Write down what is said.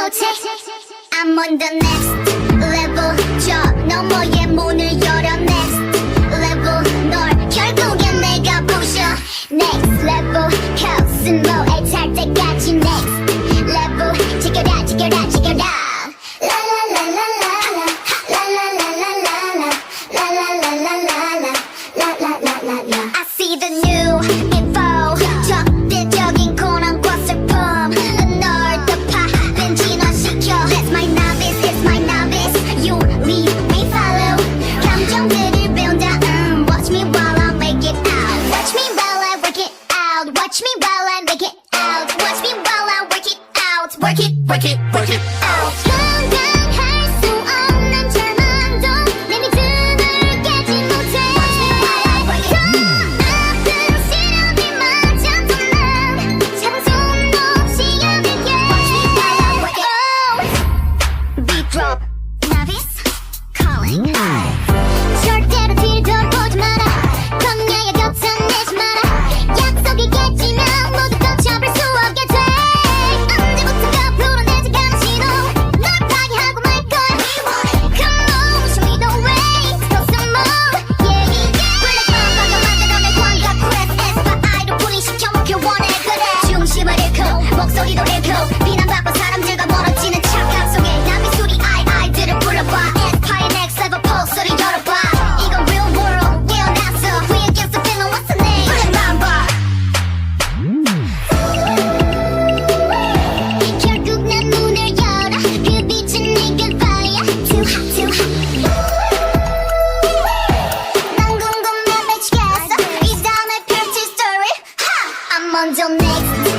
못해. I'm on the next level. 저 너머의 문을 열어. Next level. 널 결국엔 내가 부셔. Next level. 코스모에 찰 때까지 next level. 지켜라 지켜라 지켜라. 라라라라라라 라라라라라라 라라라라라라 라라라라라. I see the new info. 적대적인 고난과 슬픔. 널 더 파는 진화시켜. That's my novice, it's my novice. You lead me follow. 감정들을 배운 다음 watch me while I make it out. Watch me while I work it out. Watch me while I make it out. Watch me while I work it out. Work it, work it, work it out. 감당할 수 없는 절망도 내 믿음을 깨지 못해. Watch me while I work it out. 아픈 시련이 맞아도 난 참음 없이 여길게. Watch me while I work it out. Beat drop. Novice calling. 절대로 뒤를 돌보지 마라. 건너야 곁을 내지 마라. 약속이 깨지면 모두 걷혀볼 수 없게 돼. 언제부턴가 불어내지 않은 신호. 널 파괴하고 말 거야. Come on, show me the way. Go some more, yeah, yeah. 블랙만 방금 만들어낸 광각 quest. 에스파이로 분리시켜 목표 원해. 그래 중심을 잃고 목소리도 잃고 비난받고 사람들과 멀어지는 착각 속에 남의 소리 아이들을 불러봐. 에스파의 next level pulse 소리 열어봐. 이건 real world 깨어났어. We against the feeling, what's the name? 블랙만 봐. 결국 난 문을 열어. 그 빛은 내 good fire. Too hot, too hot. 난 궁금해 미치겠어. 이 다음에 펼칠 story. I'm on the next